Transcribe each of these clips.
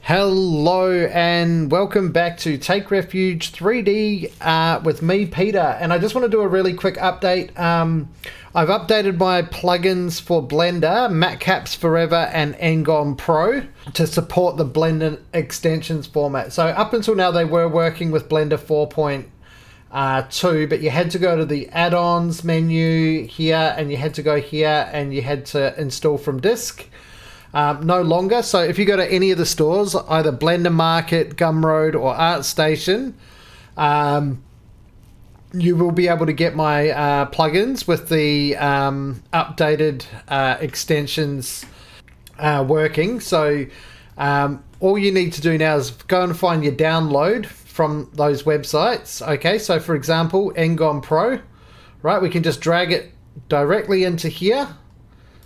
Hello and welcome back to Take Refuge 3D with me, Peter. And I just want to do a really quick update. I've updated my plugins for Blender, Matcaps Forever and Ngon Pro to support the Blender extensions format. So up until now they were working with Blender 4.2, but you had to go to the add-ons menu here and you had to go here and you had to install from disk. No longer. So if you go to any of the stores, either Blender Market, Gumroad or Artstation, you will be able to get my plugins with the updated extensions working. So all you need to do now is go and find your download from those websites. Okay, so for example, Ngon Pro, right? We can just drag it directly into here.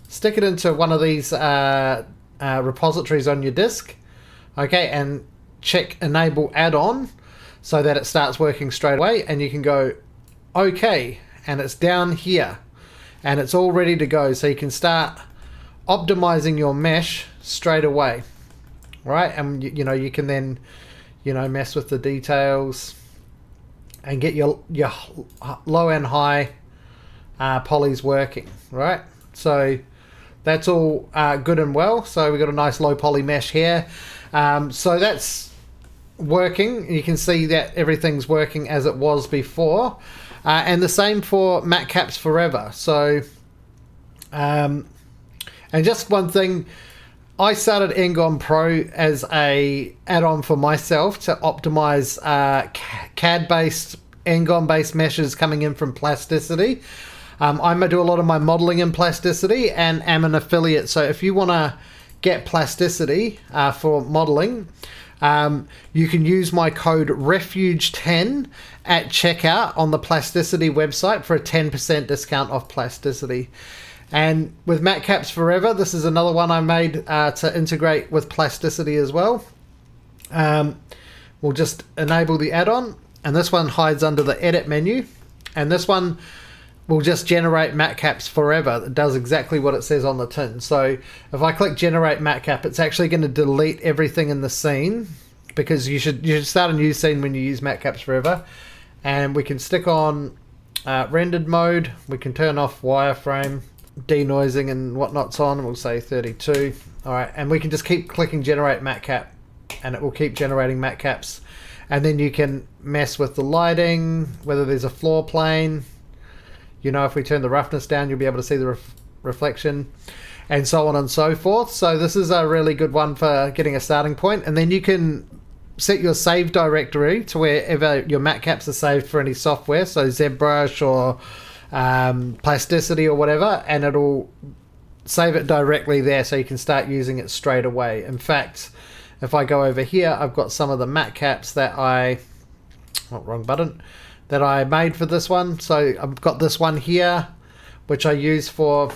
Stick it into one of these repositories on your disk, okay, and check enable add-on so that it starts working straight away, and you can go okay, and it's down here and it's all ready to go, so you can start optimizing your mesh straight away, right? And you know, you can then, you know, mess with the details and get your low and high polys working, right? So that's all good and well. So we've got a nice low poly mesh here. So that's working. You can see that everything's working as it was before. And the same for Matcaps Forever. So, and just one thing, I started Ngon Pro as a add-on for myself to optimize CAD-based, Ngon-based meshes coming in from Plasticity. I do a lot of my modeling in Plasticity and am an affiliate. So if you want to get Plasticity for modeling, you can use my code REFUGE10 at checkout on the Plasticity website for a 10% discount off Plasticity. And with Matcaps Forever, this is another one I made to integrate with Plasticity as well. We'll just enable the add-on, and this one hides under the edit menu, and this one will just generate Matcaps Forever. It does exactly what it says on the tin. So if I click generate matcap, it's actually going to delete everything in the scene, because you should start a new scene when you use Matcaps Forever. And we can stick on rendered mode. We can turn off wireframe, denoising and whatnot's on, and we'll say 32. All right, and we can just keep clicking generate matcap and it will keep generating matcaps. And then you can mess with the lighting, whether there's a floor plane. You know, if we turn the roughness down, you'll be able to see the reflection, and so on and so forth. So this is a really good one for getting a starting point. And then you can set your save directory to wherever your matcaps are saved for any software, so ZBrush or Plasticity or whatever, and it'll save it directly there so you can start using it straight away. In fact, if I go over here, I've got some of the matcaps that wrong button, that I made for this one. So I've got this one here, which I use for,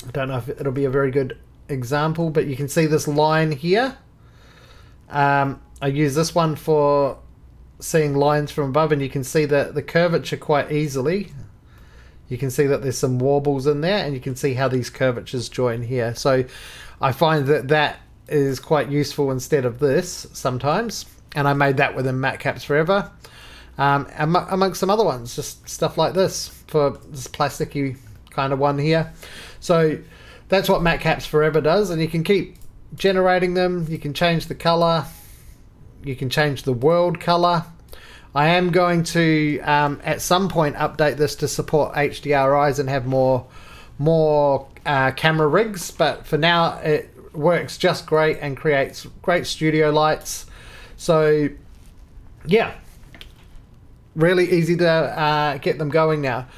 I don't know if it'll be a very good example, but you can see this line here. I use this one for seeing lines from above, and you can see the curvature quite easily. You can see that there's some warbles in there, and you can see how these curvatures join here. So I find that is quite useful instead of this sometimes, and I made that within Matcaps Forever. Amongst some other ones, just stuff like this for this plasticky kind of one here. So that's what Matcaps Forever does, and you can keep generating them. You can change the color, you can change the world color. I am going to at some point update this to support HDRIs and have more camera rigs, but for now it works just great and creates great studio lights. So yeah, really easy to get them going now.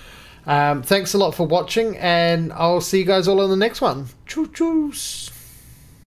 Thanks a lot for watching, and I'll see you guys all in the next one. Choo-choos.